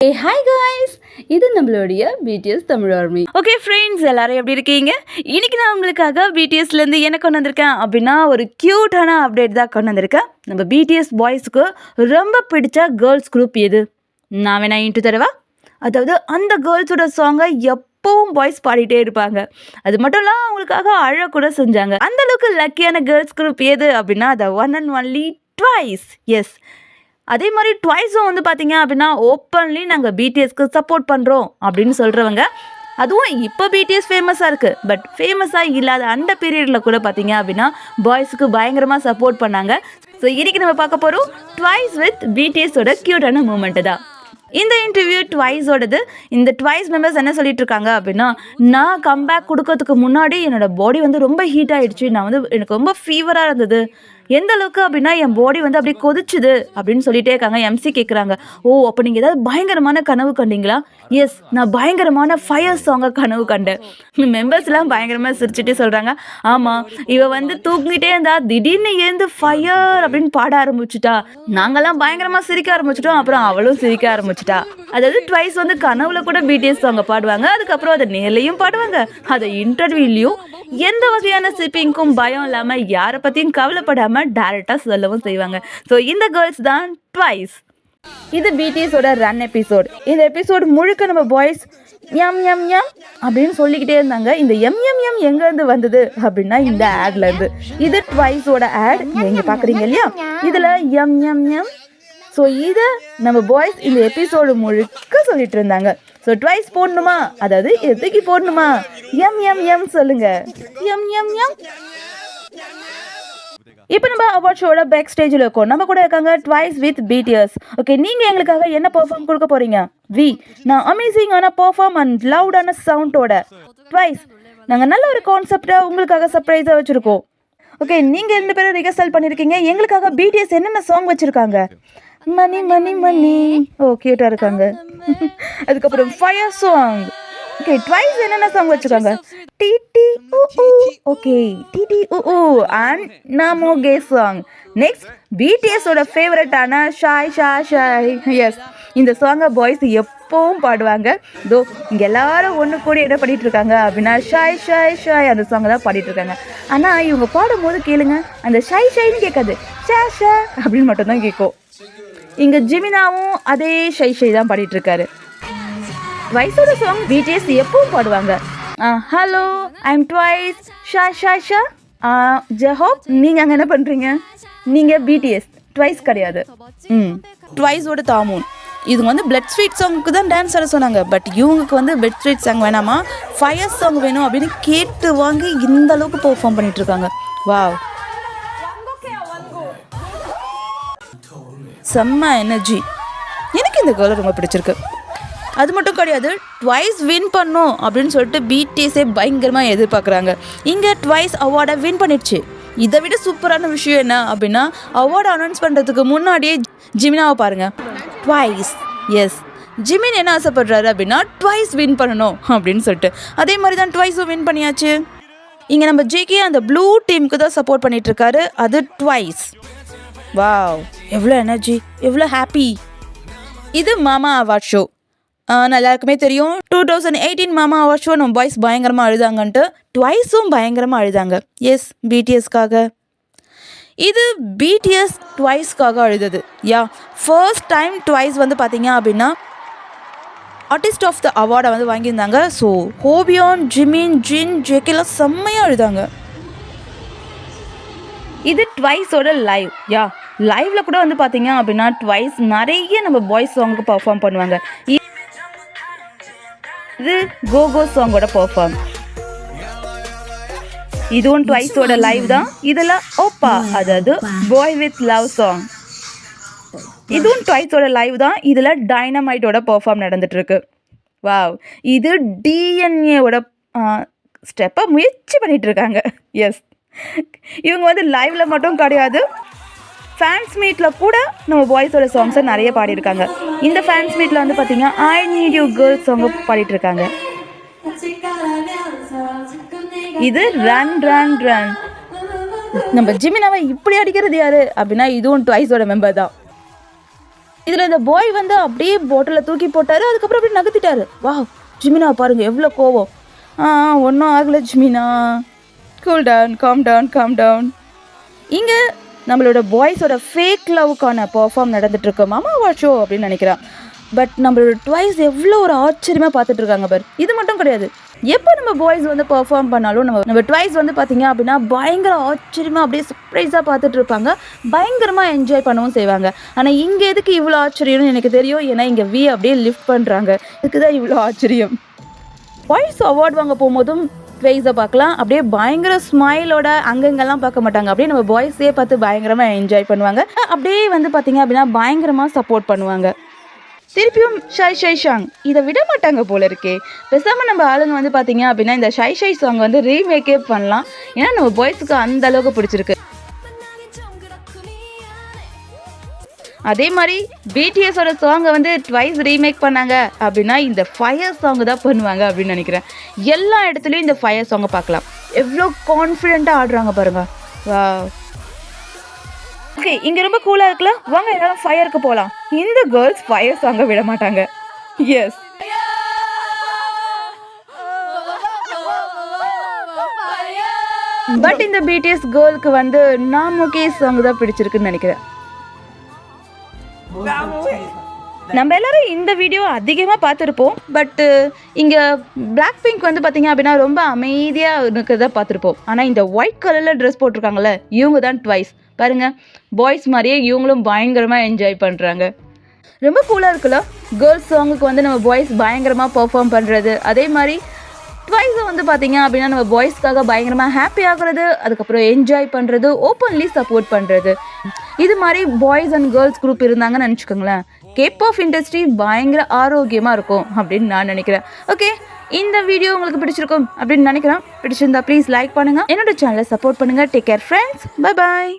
Hi guys, இது நம்மளுடைய BTS Tamil army. Okay friends, எல்லாரும் எப்படி இருக்கீங்க? இன்னைக்கு நான் உங்களுக்காக பிடிஎஸ்லேருந்து என்ன கொண்டு வந்திருக்கேன் அப்படின்னா ஒரு க்யூட்டான அப்டேட் தான் கொண்டு வந்திருக்கேன். நம்ம பிடிஎஸ் பாய்ஸுக்கு ரொம்ப பிடிச்ச கேர்ள்ஸ் குரூப் எது? நான் வேணா இன்ட்டு தரவா? அதாவது அந்த கேர்ள்ஸோட சாங்கை எப்பவும் பாய்ஸ் பாடிட்டே இருப்பாங்க. அது மட்டும் இல்லாமல் அவங்களுக்காக அழ கூட செஞ்சாங்க. அந்த அளவுக்கு லக்கியான கேர்ள்ஸ் குரூப் எது அப்படின்னா the one and only Twice. Yes, அதே மாதிரி ட்வைஸும் வந்து பார்த்தீங்க அப்படின்னா ஓப்பன்லி நாங்கள் பிடிஎஸ்க்கு சப்போர்ட் பண்ணுறோம் அப்படின்னு சொல்கிறவங்க. அதுவும் இப்போ பிடிஎஸ் ஃபேமஸாக இருக்குது, பட் ஃபேமஸாக இல்லாத அந்த பீரியடில் கூட பார்த்தீங்க அப்படின்னா பாய்ஸுக்கு பயங்கரமாக சப்போர்ட் பண்ணாங்க. ஸோ இன்றைக்கி நம்ம பார்க்க போகிறோம் ட்வைஸ் வித் பிடிஎஸோட க்யூட்டான மூமெண்ட்டு தான். இந்த இன்டர்வியூ ட்வைஸோடது. இந்த ட்வைஸ் மெம்பர்ஸ் என்ன சொல்லிட்டு இருக்காங்க அப்படின்னா, நான் கம்பேக் கொடுக்கறதுக்கு முன்னாடி என்னோடய பாடி வந்து ரொம்ப ஹீட் ஆகிடுச்சு. எனக்கு ரொம்ப ஃபீவராக இருந்தது. எந்த அளவுக்கு அப்படின்னா என் பாடி வந்து அப்படியே கொதிச்சுது அப்படின்னு சொல்லிட்டே இருக்காங்க. எம்சி கேட்குறாங்க, ஓ அப்போ நீங்கள் ஏதாவது பயங்கரமான கனவு கண்டீங்களா? எஸ், நான் பயங்கரமான ஃபயர் சாங்கை கனவு கண்டேன். மெம்பர்ஸ்லாம் பயங்கரமாக சிரிச்சுட்டே சொல்கிறாங்க, ஆமாம் இவ வந்து தூங்கிட்டே இருந்தா திடீர்னு எழுந்து ஃபயர் அப்படின்னு பாட ஆரம்பிச்சுட்டா. நாங்கள்லாம் பயங்கரமாக சிரிக்க ஆரம்பிச்சிட்டோம். அப்புறம் அவளும் சிரிக்க ஆரம்பிச்சிட்டா. அதாவது ட்வைஸ் வந்து கனவுல கூட பிடிஎஸ் சாங்கை பாடுவாங்க, அதுக்கப்புறம் அதை நேர்லையும் பாடுவாங்க, அதை இன்டர்வியூலையும் எந்த வகையான சிப்பிங்க்கும் பயம் இல்லாமல் யாரை பற்றியும் கவலைப்படாமல் டைரக்டாக சொல்லவும் செய்வாங்க. ஸோ இந்த கேர்ள்ஸ் தான் ட்வைஸ். இது பிடிஎஸோட ரன் எபிசோட். இந்த எபிசோட் முழுக்க நம்ம பாய்ஸ் எம் எம் எம் அப்படின்னு சொல்லிக்கிட்டே இருந்தாங்க. இந்த எம் எம் எம் எங்கேருந்து வந்தது அப்படின்னா இந்த ஆட்லேருந்து. இது ட்வைஸோட ஆட், நீங்கள் பார்க்குறீங்க இல்லையா? இதில் எம் எம் எம். ஸோ இதை நம்ம பாய்ஸ் இந்த எபிசோடு முழுக்க சொல்லிட்டு இருந்தாங்க. ஸோ ட்வைஸ் போடணுமா, அதாவது எதுக்கு போடணுமா, எம் எம் எம் சொல்லுங்க, எம் எம் எம். இப்போ நம்ம அவார்ட் ஷோட பேக் ஸ்டேஜில் இருக்கோம். நம்ம கூட இருக்காங்க ட்வைஸ் வித் பிடிஎஸ். ஓகே, நீங்கள் எங்களுக்காக என்ன பெர்ஃபார்ம் கொடுக்க போகிறீங்க? நான் அமேசிங்கான பெர்ஃபார்ம் அண்ட் லவுடான சவுண்டோட. ட்வைஸ், நாங்கள் நல்ல ஒரு கான்செப்டாக உங்களுக்காக சர்ப்ரைஸாக வச்சுருக்கோம். ஓகே, நீங்கள் 2 பேரும் ரிஹர்சல் பண்ணியிருக்கீங்க. எங்களுக்காக பிடிஎஸ் என்னென்ன சாங் வச்சுருக்காங்க? மணி மணி மணி, ஓ கியூட்டாக இருக்காங்க. அதுக்கப்புறம் ஃபயர் சாங். ஓகே, ட்வைஸ் என்னென்ன சாங் வச்சுருக்காங்க? டிடி ஊ ஊ. ஓகே, டிடி ஊ ஊ அண்ட் நமோ கே சாங். நெக்ஸ்ட் பிடிஎஸோட ஃபேவரட்டான ஷாய் ஷாய் ஷாய். எஸ், இந்த சாங்கை பாய்ஸ் எப்பவும் பாடுவாங்க. தோ இங்கே எல்லாரும் ஒன்று கூடி என்ன பண்ணிட்டு இருக்காங்க அப்படின்னா ஷாய் ஷாய் ஷாய் அந்த சாங்கை தான் பாடிட்டு இருக்காங்க. ஆனால் இவங்க பாடும்போது கேளுங்க, அந்த ஷாய் ஷாய்ன்னு கேட்காது, ஷா ஷா அப்படின்னு மட்டும்தான் கேட்கும். இங்கே ஜிமினாவும் அதே ஷை ஷை தான் பாடிட்டு இருக்காரு. ட்வைஸோட சாங் பிடிஎஸ் எப்பவும் பாடுவாங்க. ஹலோ, ஐ எம் ட்வைஸ், ஷா ஷா ஷா. ஜஹோப், நீங்கள் அங்கே என்ன பண்ணுறீங்க? நீங்கள் பிடிஎஸ், ட்வைஸ் கிடையாது. ட்வைஸோட தாமூன். இவங்க வந்து பிளட் ஸ்வீட் சாங்க்கு தான் டான்ஸ் ஆட சொன்னாங்க. பட் இவங்களுக்கு வந்து பிளட் ஸ்வீட் சாங் வேணாமா, ஃபயர் சாங் வேணும் அப்படின்னு கேட்டு வாங்கி இந்த அளவுக்கு பெர்ஃபார்ம் பண்ணிட்டு இருக்காங்க. வாவ், செம்ம எனர்ஜி. எனக்கு இந்த கேர்ளை ரொம்ப பிடிச்சிருக்கு. அது மட்டும் கிடையாது, ட்வைஸ் வின் பண்ணும் அப்படின்னு சொல்லிட்டு பிடிஎஸே பயங்கரமாக எதிர்பார்க்குறாங்க. இங்கே ட்வைஸ் அவார்டை வின் பண்ணிடுச்சு. இதை விட சூப்பரான விஷயம் என்ன அப்படின்னா, அவார்டை அனௌன்ஸ் பண்ணுறதுக்கு முன்னாடியே ஜிமினாவை பாருங்கள். ட்வைஸ், எஸ், ஜிமின் என்ன ஆசைப்படுறாரு அப்படின்னா ட்வைஸ் வின் பண்ணணும் அப்படின்னு சொல்லிட்டு. அதே மாதிரி தான் ட்வைஸும் வின் பண்ணியாச்சு. இங்கே நம்ம ஜேகே அந்த ப்ளூ டீமுக்கு தான் சப்போர்ட் பண்ணிகிட்ருக்காரு. அது ட்வைஸ். வாவ், எவ்வளோ எனர்ஜி, எவ்வளோ ஹாப்பி. இது மாமா அவார்ட் ஷோ. எல்லாருக்குமே தெரியும் 2018 மாமா அவார்ட் ஷோ நம்ம பாய்ஸ் பயங்கரமாக அழுதாங்கன்ட்டு. ட்வைஸும் பயங்கரமாக அழுதாங்க. எஸ், பிடிஎஸ்க்காக. இது பிடிஎஸ் ட்வைஸ்க்காக அழுதது. ஃபர்ஸ்ட் டைம் ட்வைஸ் வந்து பார்த்தீங்க அப்படின்னா ஆர்டிஸ்ட் ஆஃப் த அவார்டை வந்து வாங்கியிருந்தாங்க. ஸோ ஹோபியான், ஜிமின், ஜின், ஜேகேலாம் செம்மையாக அழுதாங்க. இது ட்வைஸோட லைவ். லைவ்ல கூட வந்து பார்த்தீங்க அப்படின்னா ட்வைஸ் நிறைய நம்ம பாய்ஸ் சாங்குக்கு பர்ஃபார்ம் பண்ணுவாங்க. இது கோகோ சாங்கோட பர்ஃபார்ம். இதுவும் ட்வைஸோட லைவ் தான். இதெல்லாம் ஓப்பா, அதாவது பாய் வித் லவ் சாங். இதுவும் ட்வைஸோட லைவ் தான். இதில் டைனமைட்டோட பர்ஃபார்ம் நடந்துட்டுருக்கு. வாவ், இது டிஎன்ஏவோட ஸ்டெப்பை முயற்சி பண்ணிகிட்ருக்காங்க. எஸ், இவங்க வந்து லைவ்ல மட்டும் கிடையாது, ஃபேன்ஸ் மீட்டில் கூட நம்ம பாய்ஸோட சாங்ஸை நிறைய பாடியிருக்காங்க. இந்த ஃபேன்ஸ் மீட்டில் வந்து பார்த்தீங்கன்னா ஐ நீட் யூ கேர்ள்ஸ் சாங்கை பாடிட்டுருக்காங்க. இது ரன் ரன் ரன். நம்ம ஜிமினாவை இப்படி அடிக்கிறது யாரு அப்படின்னா இதுவும் ட்வைஸோட மெம்பர் தான். இதில் இந்த பாய் வந்து அப்படியே பாட்டிலை தூக்கி போட்டார், அதுக்கப்புறம் அப்படியே நகர்த்திட்டாரு. வா ஜிமினா பாருங்கள் எவ்வளோ கோவம். ஒன்றும் ஆகலை ஜிமினா, cool down, calm down, calm down. இங்கே நம்மளோட பாய்ஸோட ஃபேக் லவ்க்கான பர்ஃபார்ம் நடந்துட்டுருக்கு, மாமா வாட்சோ அப்படின்னு நினைக்கிறான். பட் நம்மளோட ட்வைஸ் எவ்வளோ ஒரு ஆச்சரியமாக பார்த்துட்ருக்காங்க பார். இது மட்டும் கிடையாது, எப்போ நம்ம பாய்ஸ் வந்து பர்ஃபார்ம் பண்ணாலும் நம்ம ட்வைஸ் வந்து பார்த்திங்க அப்படின்னா பயங்கர ஆச்சரியமாக அப்படியே சர்ப்ரைஸாக பார்த்துட்ருப்பாங்க, பயங்கரமாக என்ஜாய் பண்ணவும் செய்வாங்க. ஆனால் இங்கே எதுக்கு இவ்வளோ ஆச்சரியம்னு எனக்கு தெரியும், ஏன்னா இங்கே வி அப்படியே லிஃப்ட் பண்ணுறாங்க, இதுக்கு தான் இவ்வளோ ஆச்சரியம். பாய்ஸ் அவார்ட் வாங்க போகும்போதும் ட்வைஸை பார்க்கலாம், அப்படியே பயங்கர ஸ்மைலோட அங்கங்கெல்லாம் பார்க்க மாட்டாங்க, அப்படியே நம்ம பாய்ஸே பார்த்து பயங்கரமாக என்ஜாய் பண்ணுவாங்க. அப்படியே வந்து பார்த்திங்க அப்படின்னா பயங்கரமாக சப்போர்ட் பண்ணுவாங்க. திருப்பியும் ஷை ஷை சாங் இதை விட மாட்டாங்க போல இருக்கே. பேசாமல் நம்ம ஆளுங்க வந்து பார்த்தீங்க அப்படின்னா இந்த ஷை ஷை சாங் வந்து ரீமேக்கே பண்ணலாம், ஏன்னா நம்ம பாய்ஸுக்கு அந்த அளவுக்கு பிடிச்சிருக்கு. அதே மாதிரி பிடிஎஸோட சாங்கை வந்து ட்வைஸ் ரீமேக் பண்ணாங்க அப்படின்னா இந்த ஃபயர் சாங் தான் பண்ணுவாங்க அப்படின்னு நினைக்கிறேன். எல்லா இடத்துலையும் இந்த ஃபயர் சாங்கை பார்க்கலாம், எவ்வளோ கான்ஃபிடென்ட்டாக ஆடுறாங்க பாருங்க. வா ஓகே, இங்கே ரொம்ப கூலாக இருக்குல்ல, வாங்க எல்லாரும் ஃபயருக்கு போகலாம். இந்த கேர்ள்ஸ் ஃபயர் சாங்கை விட மாட்டாங்க. எஸ், பட் இந்த பிடிஎஸ் கேர்ளுக்கு வந்து நாமுகே சாங் தான் பிடிச்சிருக்குன்னு நினைக்கிறேன். நம்ம எல்லாரும் இந்த வீடியோ அதிகமாக பார்த்துருப்போம், பட்டு இங்கே பிளாக் பிங்க் வந்து பார்த்திங்க அப்படின்னா ரொம்ப அமைதியாக இருக்கிறத பார்த்துருப்போம். ஆனால் இந்த ஒயிட் கலரில் ட்ரெஸ் போட்டிருக்காங்கல்ல, இவங்க தான் ட்வைஸ். பாருங்கள், பாய்ஸ் மாதிரியே இவங்களும் பயங்கரமாக என்ஜாய் பண்ணுறாங்க. ரொம்ப கூலாக இருக்குல்ல. கேர்ள்ஸ் சாங்குக்கு வந்து நம்ம பாய்ஸ் பயங்கரமாக பர்ஃபார்ம் பண்ணுறது, அதே மாதிரி ட்வைஸை வந்து பார்த்திங்க அப்படின்னா நம்ம பாய்ஸ்க்காக பயங்கரமாக ஹாப்பி ஆகுறது, அதுக்கப்புறம் என்ஜாய் பண்ணுறது, ஓப்பன்லி சப்போர்ட் பண்ணுறது. இது மாதிரி பாய்ஸ் அண்ட் கேர்ள்ஸ் குரூப் இருந்தாங்கன்னு நினச்சிக்கோங்களேன், கேப் ஆஃப் இண்டஸ்ட்ரி பயங்கர ஆரோக்கியமாக இருக்கும் அப்படின்னு நான் நினைக்கிறேன். ஓகே, இந்த வீடியோ உங்களுக்கு பிடிச்சிருக்கும் அப்படின்னு நினைக்கிறேன். பிடிச்சிருந்தா ப்ளீஸ் லைக் பண்ணுங்கள், என்னோட சேனலை சப்போர்ட் பண்ணுங்கள். Take care friends, bye bye.